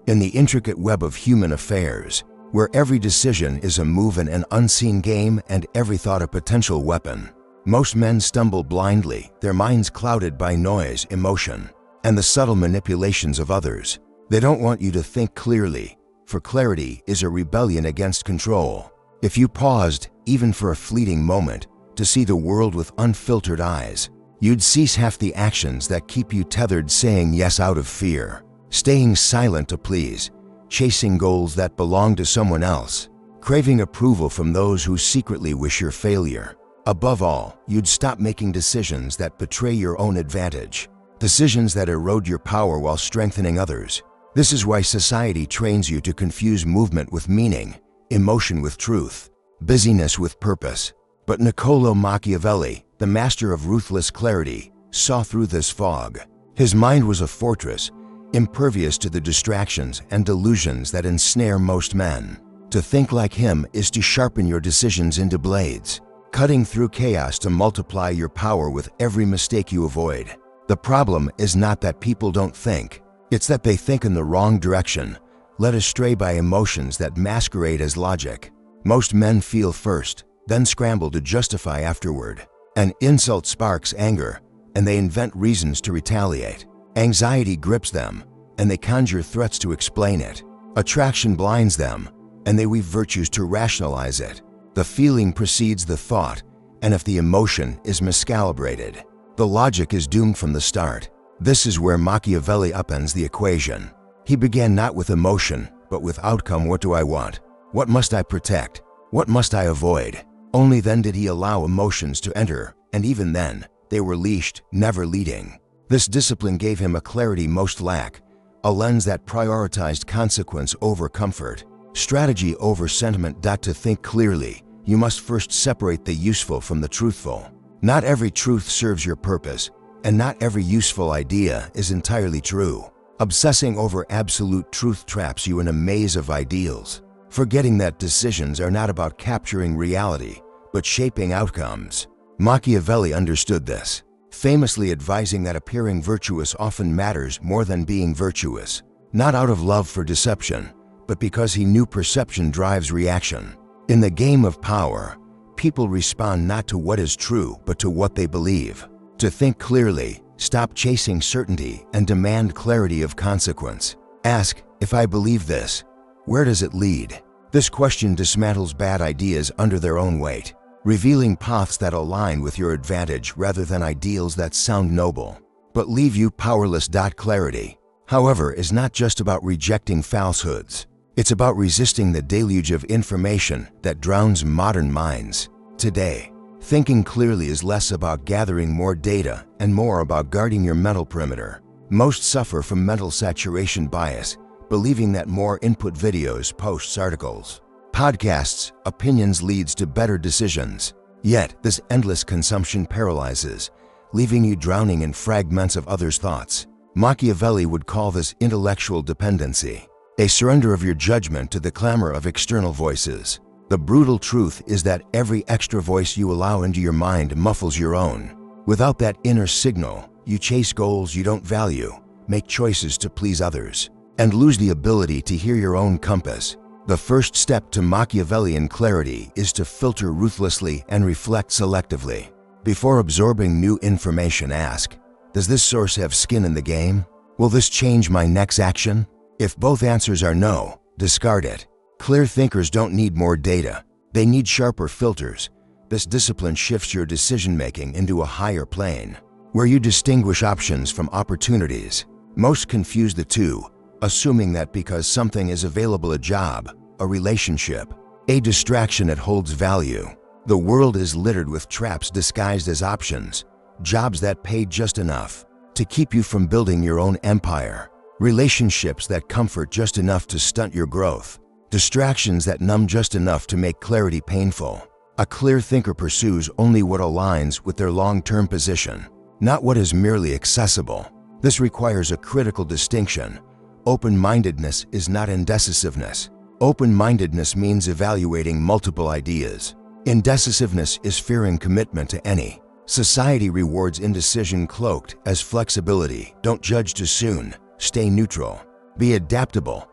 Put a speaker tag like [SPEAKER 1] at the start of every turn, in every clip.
[SPEAKER 1] In the intricate web of human affairs, where every decision is a move in an unseen game and every thought a potential weapon, most men stumble blindly, their minds clouded by noise, emotion, and the subtle manipulations of others. They don't want you to think clearly, for clarity is a rebellion against control. If you paused, even for a fleeting moment, to see the world with unfiltered eyes, you'd cease half the actions that keep you tethered, saying yes out of fear, staying silent to please, chasing goals that belong to someone else, craving approval from those who secretly wish your failure. Above all, you'd stop making decisions that betray your own advantage, decisions that erode your power while strengthening others. This is why society trains you to confuse movement with meaning, emotion with truth, busyness with purpose. But Niccolò Machiavelli, the master of ruthless clarity, saw through this fog. His mind was a fortress, impervious to the distractions and delusions that ensnare most men. To think like him is to sharpen your decisions into blades, cutting through chaos to multiply your power with every mistake you avoid. The problem is not that people don't think, it's that they think in the wrong direction, led astray by emotions that masquerade as logic. Most men feel first, then scramble to justify afterward. An insult sparks anger, and they invent reasons to retaliate. Anxiety grips them, and they conjure threats to explain it. Attraction blinds them, and they weave virtues to rationalize it. The feeling precedes the thought, and if the emotion is miscalibrated, the logic is doomed from the start. This is where Machiavelli upends the equation. He began not with emotion, but with outcome. What do I want? What must I protect? What must I avoid? Only then did he allow emotions to enter, and even then, they were leashed, never leading. This discipline gave him a clarity most lack, a lens that prioritized consequence over comfort, strategy over sentiment. To think clearly, you must first separate the useful from the truthful. Not every truth serves your purpose, and not every useful idea is entirely true. Obsessing over absolute truth traps you in a maze of ideals, forgetting that decisions are not about capturing reality, but shaping outcomes. Machiavelli understood this, famously advising that appearing virtuous often matters more than being virtuous, not out of love for deception, but because he knew perception drives reaction. In the game of power, people respond not to what is true, but to what they believe. To think clearly, stop chasing certainty and demand clarity of consequence. Ask, if I believe this, where does it lead? This question dismantles bad ideas under their own weight, revealing paths that align with your advantage rather than ideals that sound noble, but leave you powerless. Clarity, however, is not just about rejecting falsehoods. It's about resisting the deluge of information that drowns modern minds. Today, thinking clearly is less about gathering more data and more about guarding your mental perimeter. Most suffer from mental saturation bias, believing that more input, videos, posts, articles, podcasts, opinions leads to better decisions. Yet, this endless consumption paralyzes, leaving you drowning in fragments of others' thoughts. Machiavelli would call this intellectual dependency, a surrender of your judgment to the clamor of external voices. The brutal truth is that every extra voice you allow into your mind muffles your own. Without that inner signal, you chase goals you don't value, make choices to please others, and lose the ability to hear your own compass. The first step to Machiavellian clarity is to filter ruthlessly and reflect selectively. Before absorbing new information, ask, does this source have skin in the game? Will this change my next action? If both answers are no, discard it. Clear thinkers don't need more data. They need sharper filters. This discipline shifts your decision-making into a higher plane, where you distinguish options from opportunities. Most confuse the two, assuming that because something is available, a job, a relationship, a distraction, it holds value. The world is littered with traps disguised as options, jobs that pay just enough to keep you from building your own empire, relationships that comfort just enough to stunt your growth, distractions that numb just enough to make clarity painful. A clear thinker pursues only what aligns with their long-term position, not what is merely accessible. This requires a critical distinction. Open-mindedness is not indecisiveness. Open-mindedness means evaluating multiple ideas. Indecisiveness is fearing commitment to any. Society rewards indecision cloaked as flexibility. Don't judge too soon. Stay neutral. Be adaptable.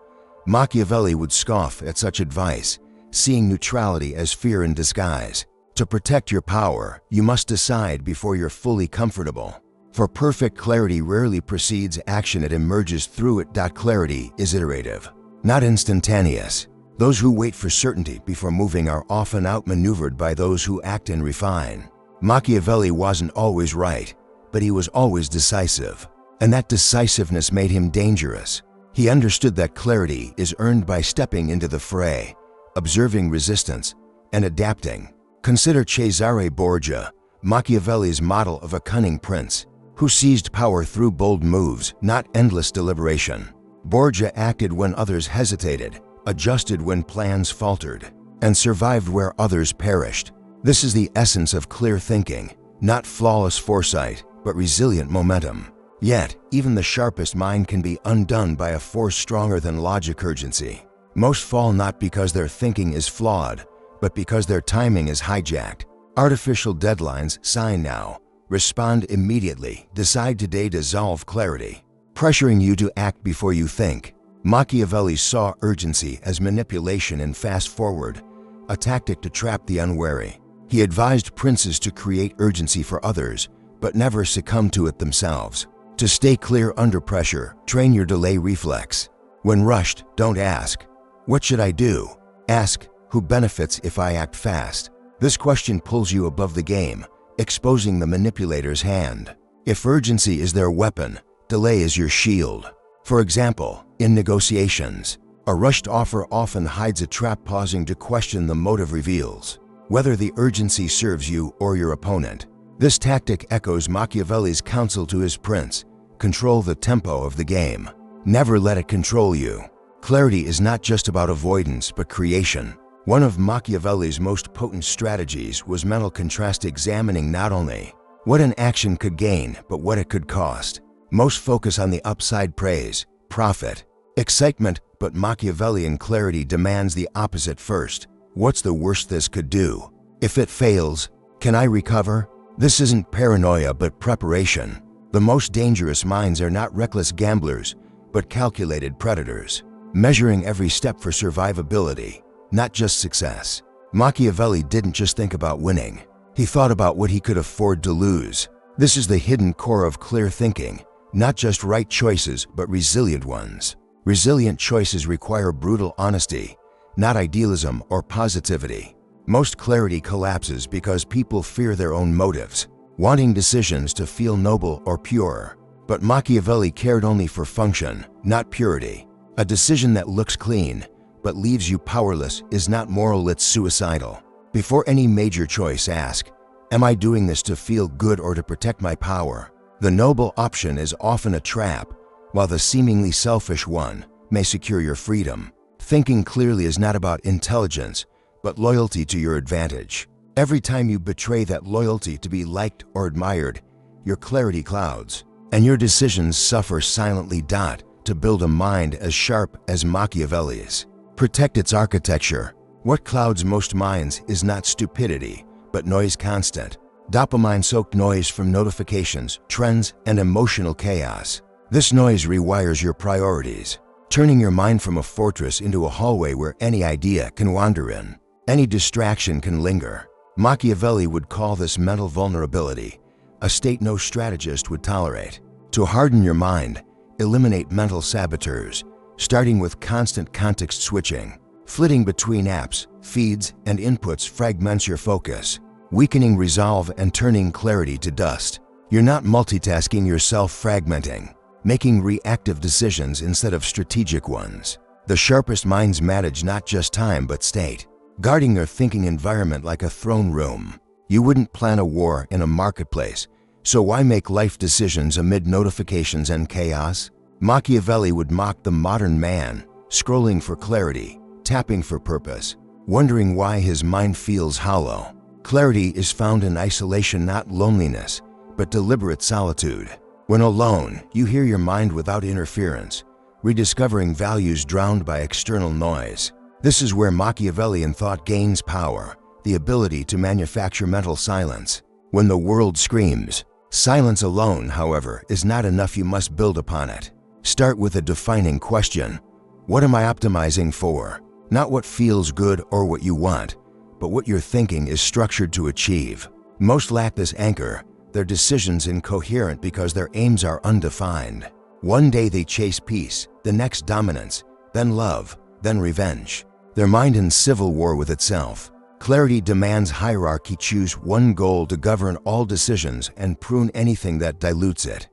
[SPEAKER 1] Machiavelli would scoff at such advice, seeing neutrality as fear in disguise. To protect your power, you must decide before you're fully comfortable. For perfect clarity rarely precedes action, it emerges through it. Clarity is iterative, not instantaneous. Those who wait for certainty before moving are often outmaneuvered by those who act and refine. Machiavelli wasn't always right, but he was always decisive, and that decisiveness made him dangerous. He understood that clarity is earned by stepping into the fray, observing resistance, and adapting. Consider Cesare Borgia, Machiavelli's model of a cunning prince, who seized power through bold moves, not endless deliberation. Borgia acted when others hesitated, adjusted when plans faltered, and survived where others perished. This is the essence of clear thinking, not flawless foresight, but resilient momentum. Yet, even the sharpest mind can be undone by a force stronger than logic: urgency. Most fall not because their thinking is flawed, but because their timing is hijacked. Artificial deadlines: sign now, respond immediately, decide today. Dissolve clarity, pressuring you to act before you think. Machiavelli saw urgency as manipulation and fast forward, a tactic to trap the unwary. He advised princes to create urgency for others, but never succumb to it themselves. To stay clear under pressure, train your delay reflex. When rushed, don't ask, "What should I do?" Ask, "Who benefits if I act fast?" This question pulls you above the game, exposing the manipulator's hand. If urgency is their weapon, delay is your shield. For example, in negotiations, a rushed offer often hides a trap. Pausing to question the motive reveals whether the urgency serves you or your opponent. This tactic echoes Machiavelli's counsel to his prince: control the tempo of the game. Never let it control you. Clarity is not just about avoidance, but creation. One of Machiavelli's most potent strategies was mental contrast, examining not only what an action could gain, but what it could cost. Most focus on the upside: praise, profit, excitement, but Machiavellian clarity demands the opposite first. What's the worst this could do? If it fails, can I recover? This isn't paranoia, but preparation. The most dangerous minds are not reckless gamblers, but calculated predators, measuring every step for survivability, not just success. Machiavelli didn't just think about winning. He thought about what he could afford to lose. This is the hidden core of clear thinking: not just right choices, but resilient ones. Resilient choices require brutal honesty, not idealism or positivity. Most clarity collapses because people fear their own motives, wanting decisions to feel noble or pure. But Machiavelli cared only for function, not purity. A decision that looks clean but leaves you powerless is not moral, it's suicidal. Before any major choice, ask, am I doing this to feel good or to protect my power? The noble option is often a trap, while the seemingly selfish one may secure your freedom. Thinking clearly is not about intelligence, but loyalty to your advantage. Every time you betray that loyalty to be liked or admired, your clarity clouds, and your decisions suffer silently. To build a mind as sharp as Machiavelli's, protect its architecture. What clouds most minds is not stupidity, but noise. Constant, dopamine-soaked noise from notifications, trends, and emotional chaos. This noise rewires your priorities, turning your mind from a fortress into a hallway where any idea can wander in. Any distraction can linger. Machiavelli would call this mental vulnerability, a state no strategist would tolerate. To harden your mind, eliminate mental saboteurs, starting with constant context switching. Flitting between apps, feeds, and inputs fragments your focus, weakening resolve and turning clarity to dust. You're not multitasking, you're self-fragmenting, making reactive decisions instead of strategic ones. The sharpest minds manage not just time but state, guarding their thinking environment like a throne room. You wouldn't plan a war in a marketplace, so why make life decisions amid notifications and chaos? Machiavelli would mock the modern man, scrolling for clarity, tapping for purpose, wondering why his mind feels hollow. Clarity is found in isolation, not loneliness, but deliberate solitude. When alone, you hear your mind without interference, rediscovering values drowned by external noise. This is where Machiavellian thought gains power, the ability to manufacture mental silence. When the world screams, silence alone, however, is not enough. You must build upon it. Start with a defining question: What am I optimizing for? Not what feels good or what you want, but what your thinking is structured to achieve. Most lack this anchor, their decisions incoherent because their aims are undefined. One day they chase peace, the next dominance, then love, then revenge. Their mind in civil war with itself. Clarity demands hierarchy. Choose one goal to govern all decisions and prune anything that dilutes it.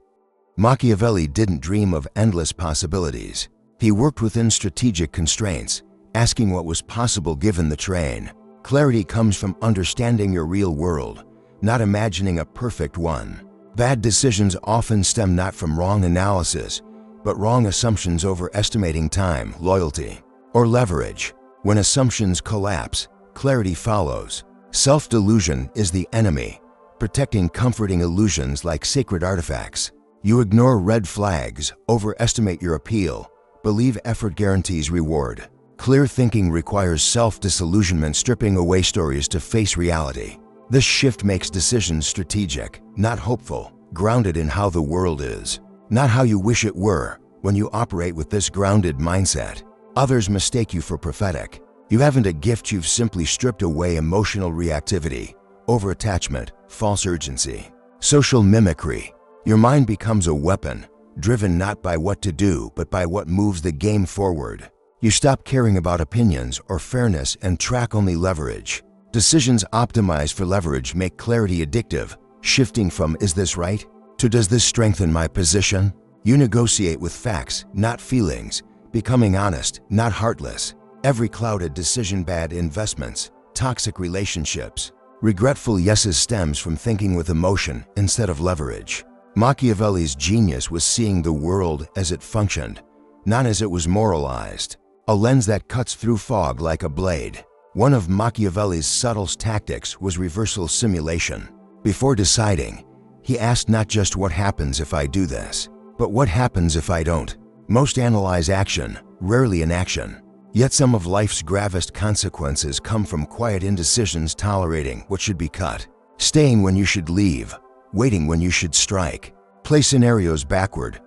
[SPEAKER 1] Machiavelli didn't dream of endless possibilities. He worked within strategic constraints, asking what was possible given the terrain. Clarity comes from understanding your real world, not imagining a perfect one. Bad decisions often stem not from wrong analysis, but wrong assumptions overestimating time, loyalty, or leverage. When assumptions collapse, clarity follows. Self-delusion is the enemy, protecting comforting illusions like sacred artifacts. You ignore red flags, overestimate your appeal, believe effort guarantees reward. Clear thinking requires self-disillusionment, stripping away stories to face reality. This shift makes decisions strategic, not hopeful, grounded in how the world is, not how you wish it were. When you operate with this grounded mindset, others mistake you for prophetic. You haven't a gift, you've simply stripped away emotional reactivity, over-attachment, false urgency, social mimicry. Your mind becomes a weapon, driven not by what to do, but by what moves the game forward. You stop caring about opinions or fairness and track only leverage. Decisions optimized for leverage make clarity addictive, shifting from "is this right?" to "does this strengthen my position?" You negotiate with facts, not feelings, becoming honest, not heartless. Every clouded decision, bad investments, toxic relationships, regretful yeses stems from thinking with emotion instead of leverage. Machiavelli's genius was seeing the world as it functioned, not as it was moralized. A lens that cuts through fog like a blade. One of Machiavelli's subtle tactics was reversal simulation. Before deciding, he asked not just what happens if I do this, but what happens if I don't. Most analyze action, rarely inaction. Yet some of life's gravest consequences come from quiet indecisions, tolerating what should be cut, staying when you should leave, waiting when you should strike. Play scenarios backward.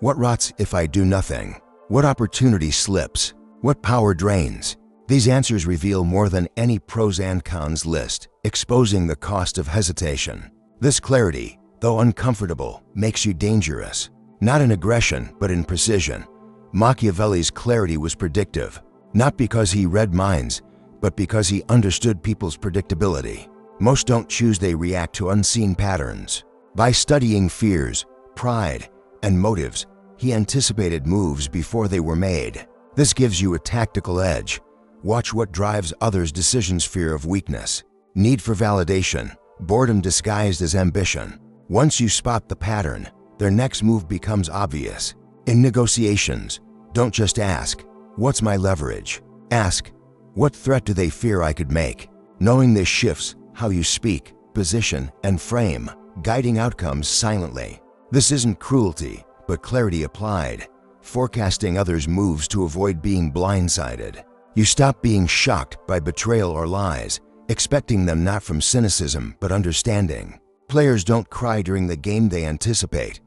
[SPEAKER 1] What rots if I do nothing? What opportunity slips? What power drains? These answers reveal more than any pros and cons list, exposing the cost of hesitation. This clarity, though uncomfortable, makes you dangerous. Not in aggression, but in precision. Machiavelli's clarity was predictive, not because he read minds, but because he understood people's predictability. Most don't choose, they react to unseen patterns. By studying fears, pride, and motives, he anticipated moves before they were made. This gives you a tactical edge. Watch what drives others' decisions: fear of weakness, need for validation, boredom disguised as ambition. Once you spot the pattern, their next move becomes obvious. In negotiations, don't just ask, "What's my leverage?" Ask, "What threat do they fear I could make?" Knowing this shifts how you speak, position, and frame, guiding outcomes silently. This isn't cruelty, but clarity applied. Forecasting others' moves to avoid being blindsided. You stop being shocked by betrayal or lies, expecting them not from cynicism but understanding. Players don't cry during the game, they anticipate.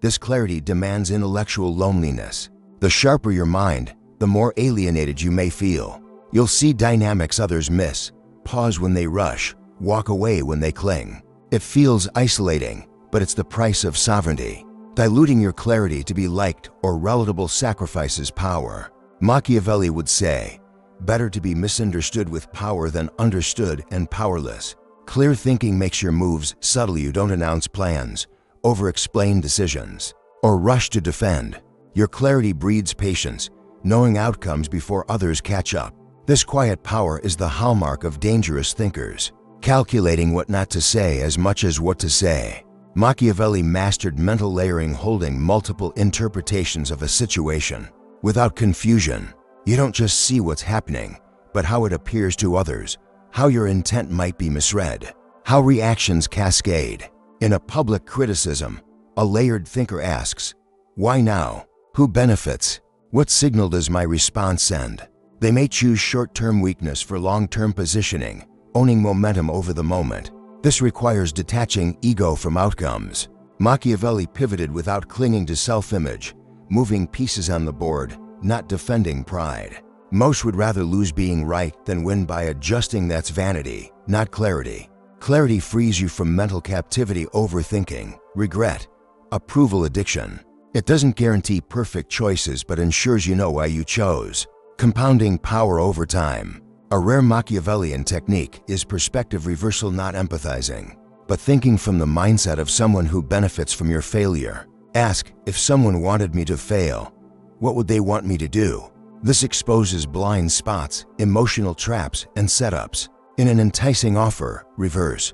[SPEAKER 1] This clarity demands intellectual loneliness. The sharper your mind, the more alienated you may feel. You'll see dynamics others miss, pause when they rush, walk away when they cling. It feels isolating, but it's the price of sovereignty. Diluting your clarity to be liked or relatable sacrifices power. Machiavelli would say, "Better to be misunderstood with power than understood and powerless." Clear thinking makes your moves subtle. You don't announce plans, over-explain decisions, or rush to defend. Your clarity breeds patience, knowing outcomes before others catch up. This quiet power is the hallmark of dangerous thinkers, calculating what not to say as much as what to say. Machiavelli mastered mental layering, holding multiple interpretations of a situation. Without confusion, you don't just see what's happening, but how it appears to others, how your intent might be misread, how reactions cascade. In a public criticism, a layered thinker asks, "Why now? Who benefits? What signal does my response send?" They may choose short-term weakness for long-term positioning, owning momentum over the moment. This requires detaching ego from outcomes. Machiavelli pivoted without clinging to self-image, moving pieces on the board, not defending pride. Most would rather lose being right than win by adjusting. That's vanity, not clarity. Clarity frees you from mental captivity, overthinking, regret, approval addiction. It doesn't guarantee perfect choices but ensures you know why you chose. Compounding power over time. A rare Machiavellian technique is perspective reversal, not empathizing, but thinking from the mindset of someone who benefits from your failure. Ask, if someone wanted me to fail, what would they want me to do? This exposes blind spots, emotional traps, and setups. In an enticing offer, reverse.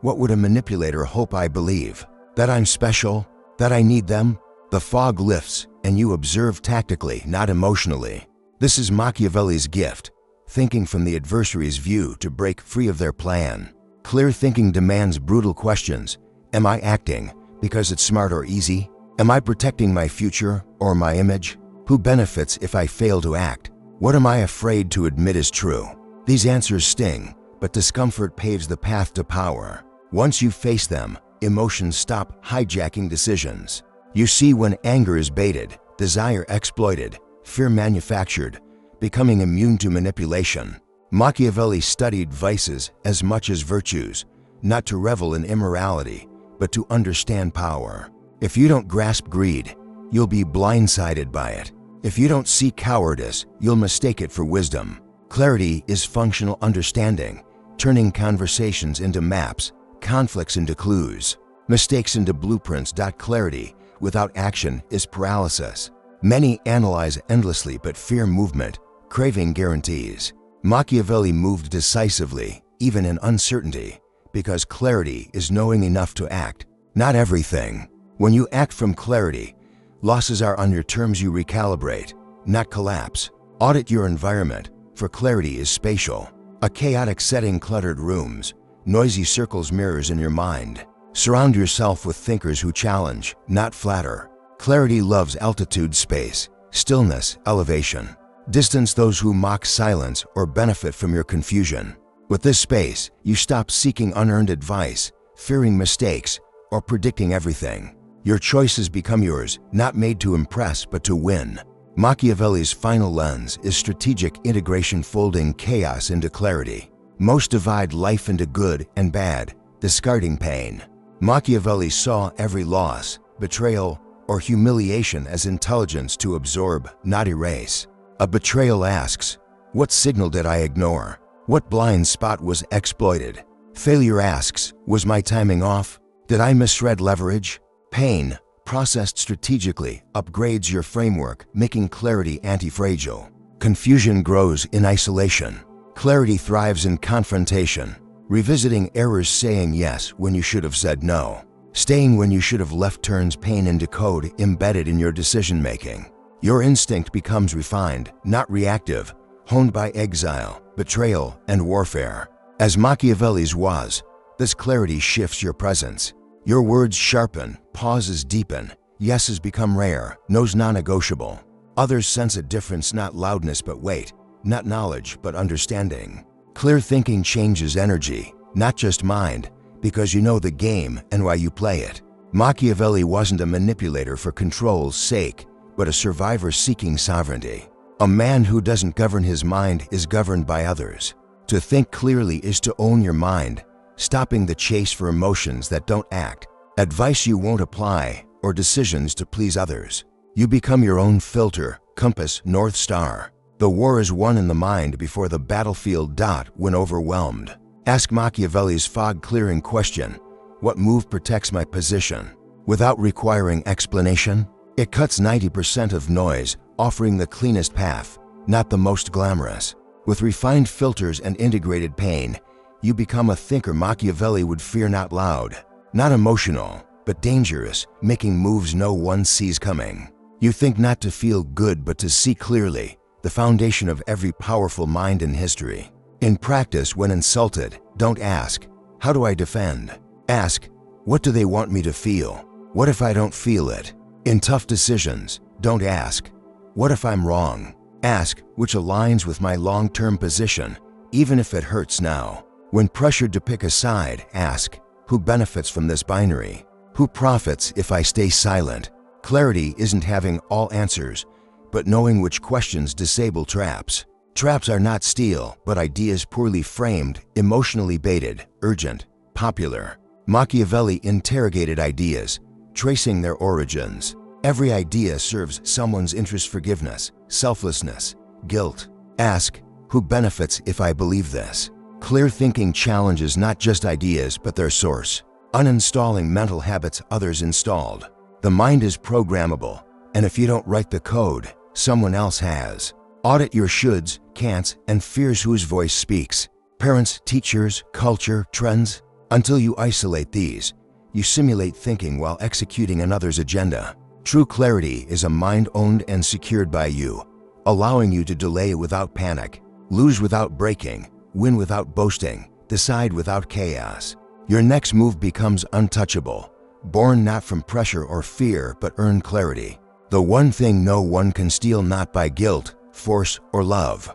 [SPEAKER 1] What would a manipulator hope I believe? That I'm special? That I need them? The fog lifts, and you observe tactically, not emotionally. This is Machiavelli's gift, thinking from the adversary's view to break free of their plan. Clear thinking demands brutal questions. Am I acting because it's smart or easy? Am I protecting my future or my image? Who benefits if I fail to act? What am I afraid to admit is true? These answers sting, but discomfort paves the path to power. Once you face them, emotions stop hijacking decisions. You see when anger is baited, desire exploited, fear manufactured, becoming immune to manipulation. Machiavelli studied vices as much as virtues, not to revel in immorality, but to understand power. If you don't grasp greed, you'll be blindsided by it. If you don't see cowardice, you'll mistake it for wisdom. Clarity is functional understanding, turning conversations into maps, conflicts into clues, mistakes into blueprints. Clarity without action is paralysis. Many analyze endlessly but fear movement, craving guarantees. Machiavelli moved decisively, even in uncertainty, because clarity is knowing enough to act. Not everything. When you act from clarity, losses are on your terms. You recalibrate, not collapse. Audit your environment, for clarity is spatial. A chaotic setting, cluttered rooms, noisy circles, mirrors in your mind. Surround yourself with thinkers who challenge, not flatter. Clarity loves altitude, space, stillness, elevation. Distance those who mock silence or benefit from your confusion. With this space, you stop seeking unearned advice, fearing mistakes, or predicting everything. Your choices become yours, not made to impress but to win. Machiavelli's final lens is strategic integration, folding chaos into clarity. Most divide life into good and bad, discarding pain. Machiavelli saw every loss, betrayal, or humiliation as intelligence to absorb, not erase. A betrayal asks, what signal did I ignore? What blind spot was exploited? Failure asks, was my timing off? Did I misread leverage? Pain, processed strategically, upgrades your framework, making clarity anti-fragile. Confusion grows in isolation. Clarity thrives in confrontation. Revisiting errors, saying yes when you should have said no. Staying when you should have left turns pain into code embedded in your decision-making. Your instinct becomes refined, not reactive, honed by exile, betrayal, and warfare. As Machiavelli's was, this clarity shifts your presence. Your words sharpen, pauses deepen, yeses become rare, no's non-negotiable. Others sense a difference, not loudness but weight, not knowledge but understanding. Clear thinking changes energy, not just mind, because you know the game and why you play it. Machiavelli wasn't a manipulator for control's sake, but a survivor seeking sovereignty. A man who doesn't govern his mind is governed by others. To think clearly is to own your mind, stopping the chase for emotions that don't act, advice you won't apply, or decisions to please others. You become your own filter, compass, North Star. The war is won in the mind before the battlefield. When overwhelmed, ask Machiavelli's fog-clearing question, what move protects my position? Without requiring explanation, it cuts 90% of noise, offering the cleanest path, not the most glamorous. With refined filters and integrated pain, you become a thinker Machiavelli would fear, not loud, not emotional, but dangerous, making moves no one sees coming. You think not to feel good but to see clearly, the foundation of every powerful mind in history. In practice, when insulted, don't ask, how do I defend? Ask, what do they want me to feel? What if I don't feel it? In tough decisions, don't ask, what if I'm wrong? Ask, which aligns with my long-term position, even if it hurts now. When pressured to pick a side, ask, who benefits from this binary? Who profits if I stay silent? Clarity isn't having all answers, but knowing which questions disable traps. Traps are not steel, but ideas poorly framed, emotionally baited, urgent, popular. Machiavelli interrogated ideas, tracing their origins. Every idea serves someone's interest: forgiveness, selflessness, guilt. Ask, who benefits if I believe this? Clear thinking challenges not just ideas, but their source. Uninstalling mental habits others installed. The mind is programmable, and if you don't write the code, someone else has. Audit your shoulds, can'ts, and fears. Whose voice speaks? Parents, teachers, culture, trends? Until you isolate these, you simulate thinking while executing another's agenda. True clarity is a mind owned and secured by you, allowing you to delay without panic, lose without breaking, win without boasting, decide without chaos. Your next move becomes untouchable, born not from pressure or fear, but earned clarity. The one thing no one can steal, not by guilt, force, or love,